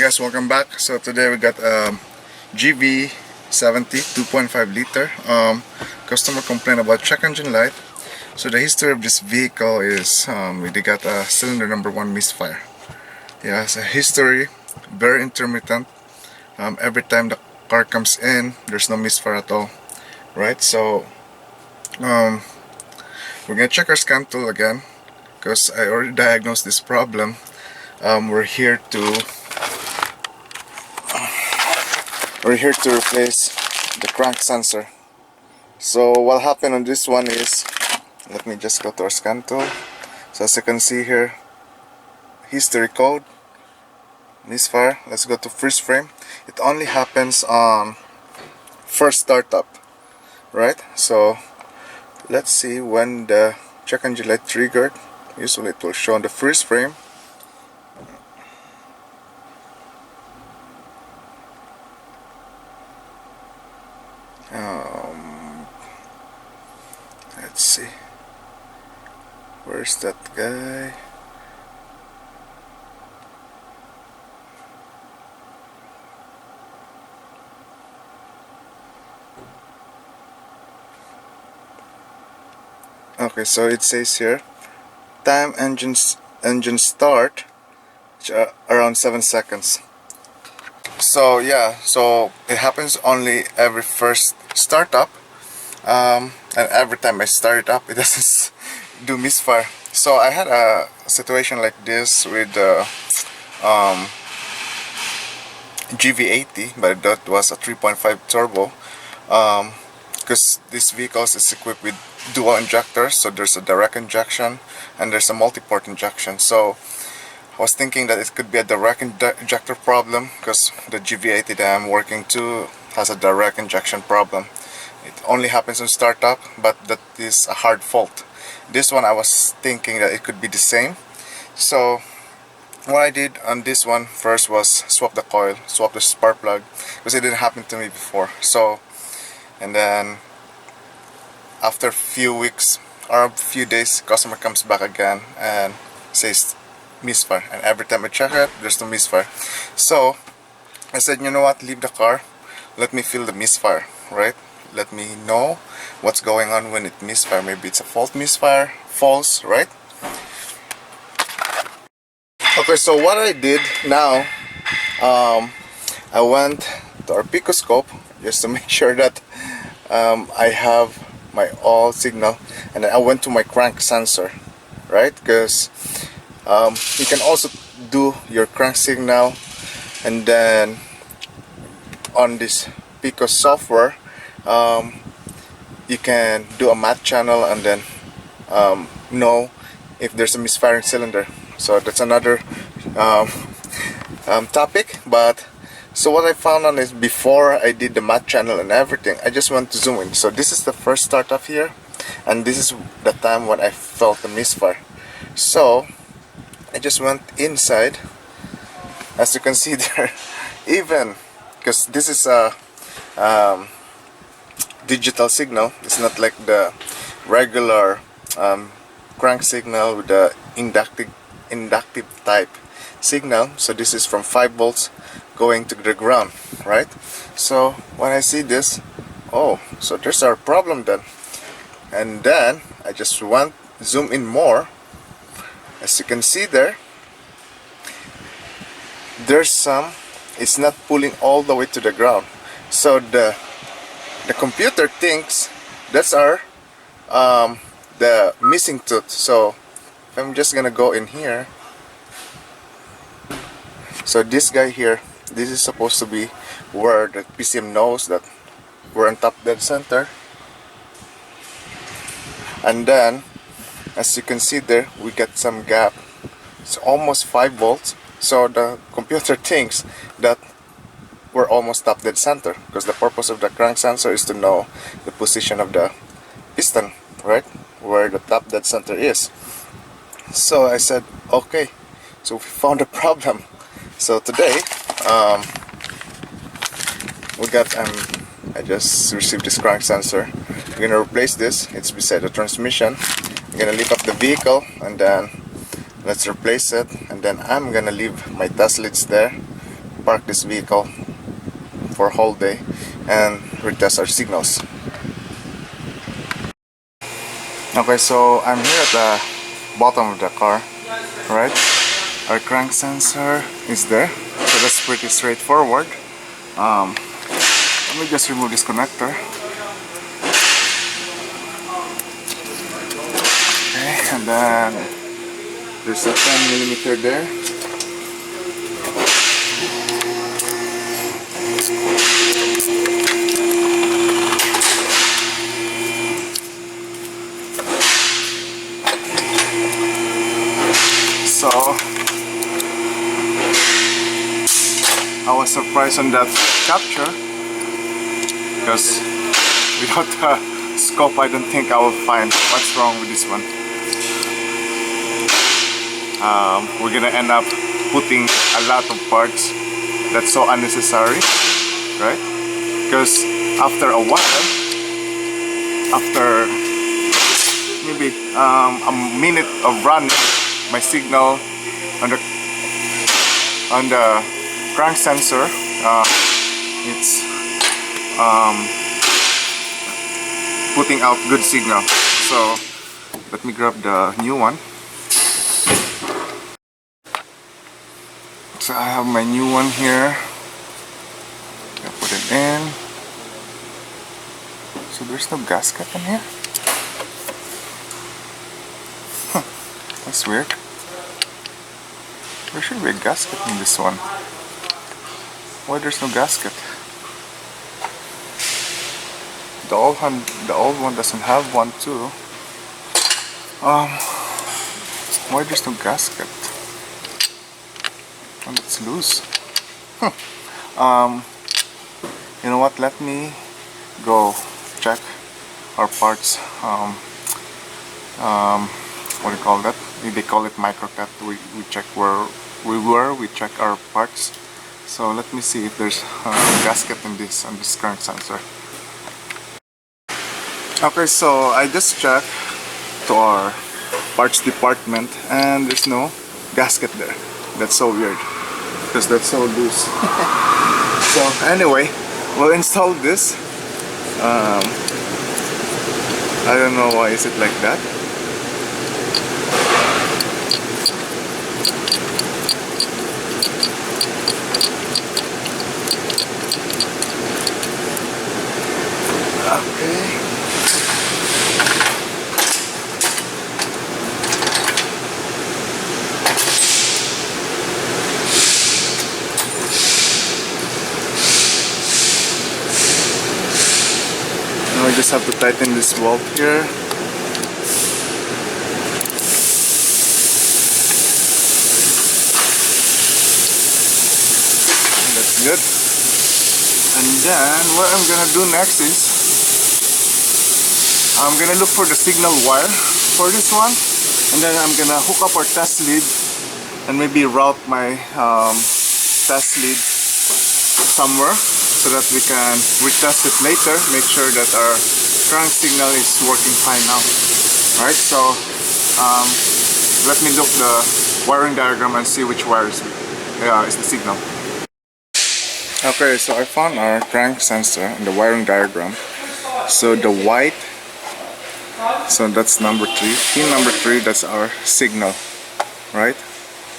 guys, welcome back. So today we got GV70 2.5 liter. Customer complained about check engine light. So the history of this vehicle is they got a cylinder number 1 misfire. Yeah, it's a history, very intermittent. Every time the car comes in, there's no misfire at all, right? So we're gonna check our scan tool again because I already diagnosed this problem. We're here to replace the crank sensor. So what happened on this one is, let me just go to our scan tool. So as you can see here, history code, misfire. Let's go to freeze frame. It only happens on first startup, right? So let's see when the check engine light triggered. Usually it will show on the freeze frame. Let's see, where's that guy? Okay, so it says here time engine start around 7 seconds. So yeah, so it happens only every first startup, and every time I start it up, it doesn't do misfire. So I had a situation like this with GV80, but that was a 3.5 turbo, because this vehicle is equipped with dual injectors. So there's a direct injection and there's a multi-port injection. So I was thinking that it could be a direct injector problem, because the GV80 that I'm working to has a direct injection problem. It only happens in startup, but that is a hard fault. This one I was thinking that it could be the same. So what I did on this one first was swap the coil, swap the spark plug, because it didn't happen to me before. So, and then after a few weeks or a few days, customer comes back again and says misfire, and every time I check it, there's no misfire. So I said, you know what, leave the car, let me feel the misfire, right? Let me know what's going on when it misfire. Maybe it's a fault misfire, false, right? Okay, so what I did now, I went to our Oscilloscope just to make sure that I have my all signal, and then I went to my crank sensor, right? Because you can also do your crank signal, and then on this Pico software, you can do a math channel and then know if there's a misfiring cylinder. So that's another topic. But so what I found on is, before I did the math channel and everything, I just want to zoom in. So this is the first startup here, and this is the time when I felt the misfire. So I just went inside. As you can see there, even because this is a digital signal, it's not like the regular crank signal with the inductive type signal. So this is from 5 volts going to the ground, right? So when I see this, oh, so there's our problem then. And then I just want zoom in more. As you can see there, there's some, it's not pulling all the way to the ground. So the computer thinks that's our the missing tooth. So if I'm just gonna go in here, so this guy here, this is supposed to be where the PCM knows that we're on top dead center. And then as you can see there, we get some gap. It's almost 5 volts. So the computer thinks that we're almost top dead center, because the purpose of the crank sensor is to know the position of the piston, right, where the top dead center is. So I said, okay, so we found a problem. So today we got I just received this crank sensor. We're gonna replace this. It's beside the transmission. I'm gonna lift up the vehicle and then let's replace it, and then I'm gonna leave my test leads there park this vehicle for a whole day and retest our signals. Okay, so I'm here at the bottom of the car, right? Our crank sensor is there, so that's pretty straightforward. Let me just remove this connector. Okay, and then there's a 10mm there. So I was surprised on that capture because without the scope I don't think I will find what's wrong with this one. We're gonna end up putting a lot of parts that's so unnecessary, right? Because after a while, after maybe a minute of running, my signal on the crank sensor, it's putting out good signal. So let me grab the new one. So I have my new one here. I put it in. So there's no gasket in here. Huh, that's weird. There should be a gasket in this one. Why there's no gasket? The old one doesn't have one too. Why there's no gasket? And it's loose. You know what? Let me go check our parts. What do you call that? They call it microcut. We check where we were. We check our parts. So let me see if there's a gasket in this on this current sensor. Okay, so I just checked to our parts department and there's no gasket there. That's so weird because that's so loose. So anyway, we'll install this. I don't know why is it like that. Okay. Now I just have to tighten this bolt here. And that's good. And then what I'm gonna do next is I'm gonna look for the signal wire for this one, and then I'm gonna hook up our test lead and maybe route my test lead somewhere so that we can retest it later, make sure that our crank signal is working fine now. Alright, so let me look the wiring diagram and see which wire is the signal. Okay, so I found our crank sensor in the wiring diagram. So the white, so that's number 3, pin number 3, that's our signal, right?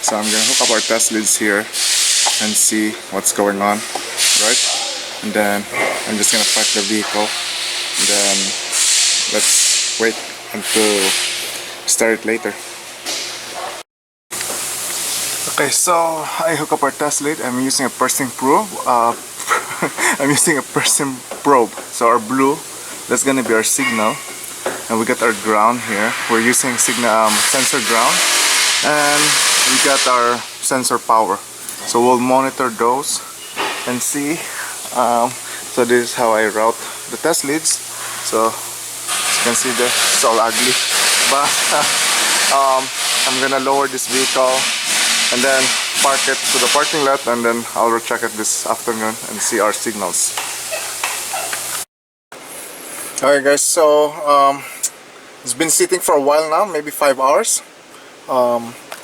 So I'm gonna hook up our test leads here and see what's going on, right? And then I'm just gonna park the vehicle, and then let's wait until start it later. Okay, so I hook up our test lead. I'm using a piercing probe. I'm using a piercing probe. So our blue, that's gonna be our signal. And we got our ground here. We're using sensor ground, and we got our sensor power. So we'll monitor those and see. So this is how I route the test leads. So as you can see there, it's all ugly. But I'm gonna lower this vehicle and then park it to the parking lot, and then I'll recheck it this afternoon and see our signals. Alright guys, so it's been sitting for a while now, maybe 5 hours.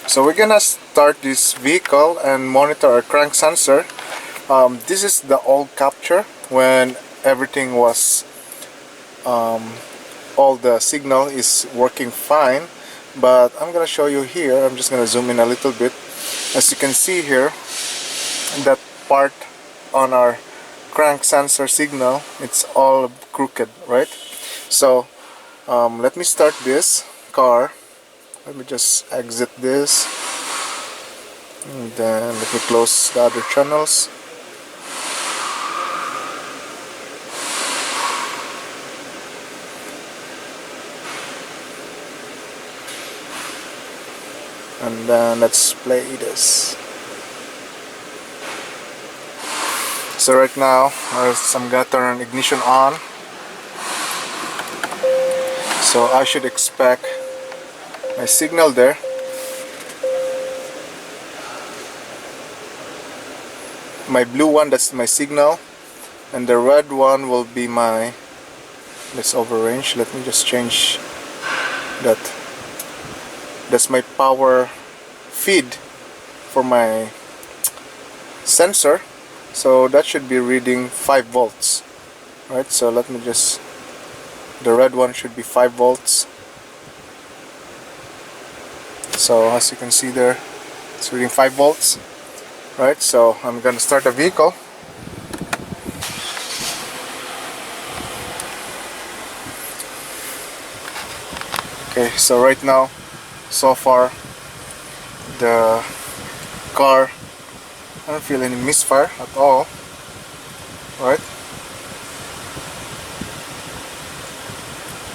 So we're gonna start this vehicle and monitor our crank sensor This is the old capture when everything was all the signal is working fine, but I'm gonna show you here. I'm just gonna zoom in a little bit. As you can see here, that part on our crank sensor signal, it's all crooked, right? So let me start this car. Let me just exit this, and then let me close the other channels. And then let's play this. So right now I'm gonna turn ignition on, so I should expect my signal there. My blue one, that's my signal, and the red one will be my, let's overrange, let me just change that. That's my power feed for my sensor, so that should be reading 5 volts, right? So let me just, the red one should be 5 volts. So as you can see there, it's reading 5 volts, right? So I'm gonna start the vehicle. Okay, so right now, so far the car, I don't feel any misfire at all, right?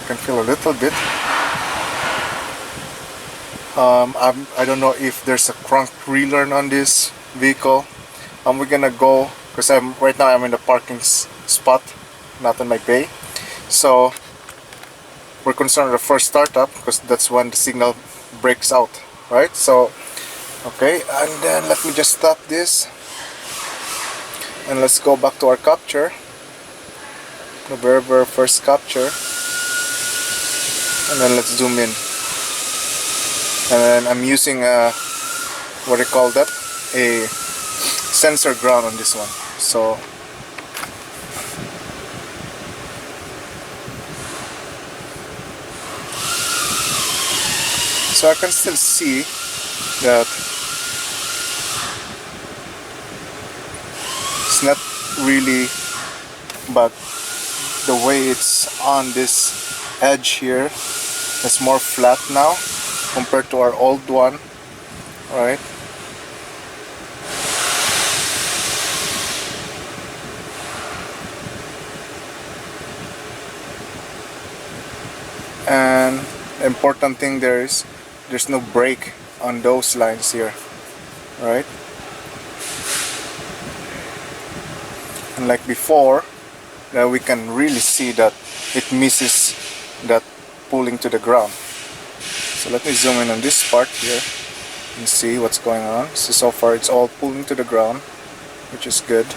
I can feel a little bit. I don't know if there's a crank relearn on this vehicle. We're gonna go, because right now I'm in the parking spot, not in my bay. So we're concerned with the first startup, because that's when the signal breaks out, right? So okay, and then let me just stop this, and let's go back to our capture, the very first capture, and then let's zoom in. And then I'm using what do you call that, a sensor ground on this one. So I can still see that it's not really, but the way it's on this edge here, it's more flat now compared to our old one, right? And the important thing there is there's no break on those lines here, right? And like before, we can really see that it misses that pulling to the ground. So let me zoom in on this part here and see what's going on. So far it's all pulling to the ground, which is good.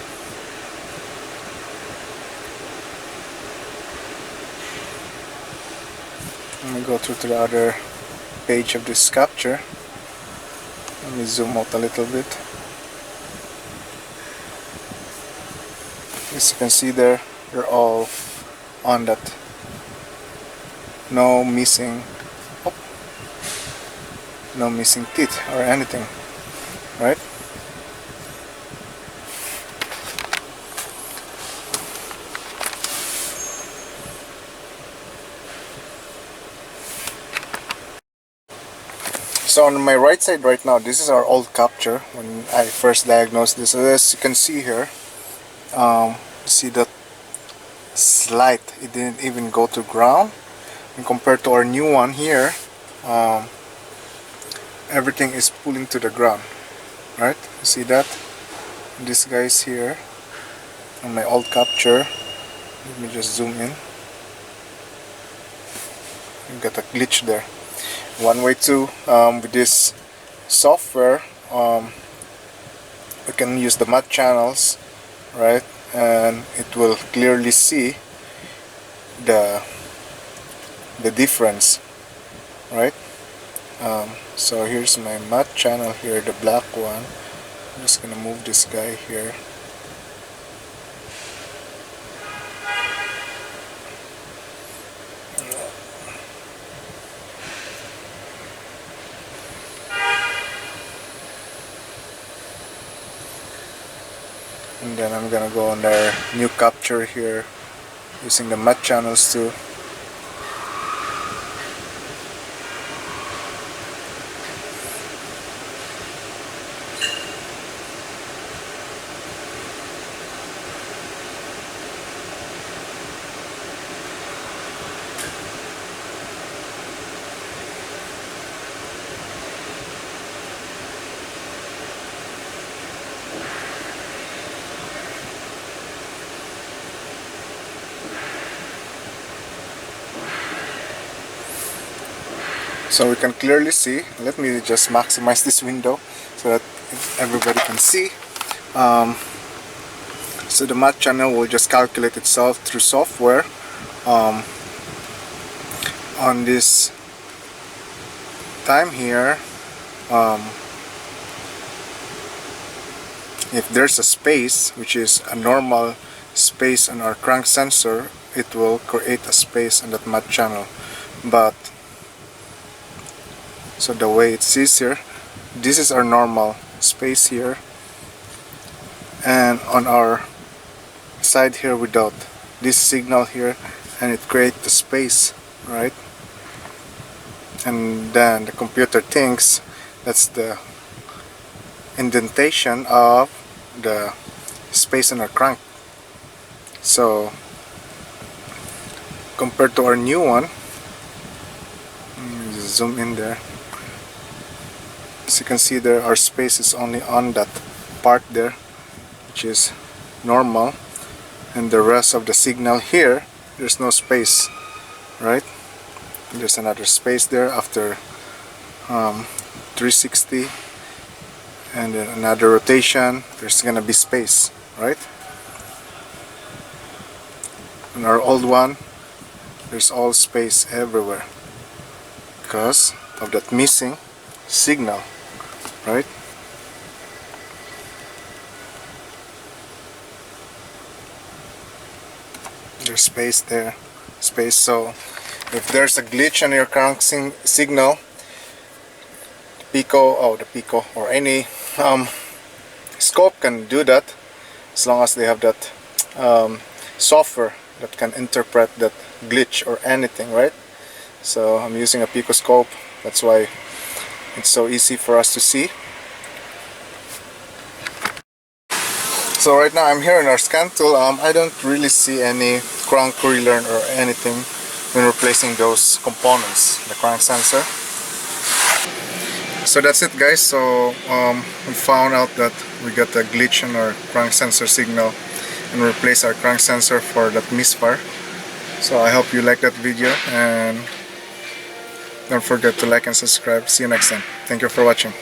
Let me go through to the other page of this capture. Let me zoom out a little bit. As you can see there, they're all on that. No missing, no missing teeth or anything, right? So on my right side right now, this is our old capture when I first diagnosed this. So as you can see here, you see that slight, it didn't even go to ground, and compared to our new one here, everything is pulling to the ground, right? You see that? This guy's here on my old capture. Let me just zoom in. You got a glitch there. One way too, with this software, we can use the matte channels, right? And it will clearly see the difference, right? So here's my matte channel here, the black one. I'm just gonna move this guy here. And then I'm gonna go on our new capture here using the matte channels too. So we can clearly see. Let me just maximize this window so that everybody can see. So the matte channel will just calculate itself through software on this time here. If there's a space, which is a normal space on our crank sensor, it will create a space on that matte channel. But so the way it sees here, this is our normal space here, and on our side here without this signal here, and it creates the space, right? And then the computer thinks that's the indentation of the space in our crank. So compared to our new one, let me just zoom in there. As you can see there, our space is only on that part there, which is normal, and the rest of the signal here, there's no space, right? There's another space there after 360, and then another rotation, there's gonna be space, right? On our old one, there's all space everywhere because of that missing signal, right? There's space there, space. So if there's a glitch on your crank signal, the Pico or any scope can do that, as long as they have that software that can interpret that glitch or anything, right? So I'm using a Pico scope, that's why it's so easy for us to see. So right now I'm here in our scan tool. I don't really see any crank relearn or anything when replacing those components, the crank sensor. So that's it, guys. So we found out that we got a glitch in our crank sensor signal and replace our crank sensor for that misfire. So I hope you like that video, and don't forget to like and subscribe. See you next time. Thank you for watching.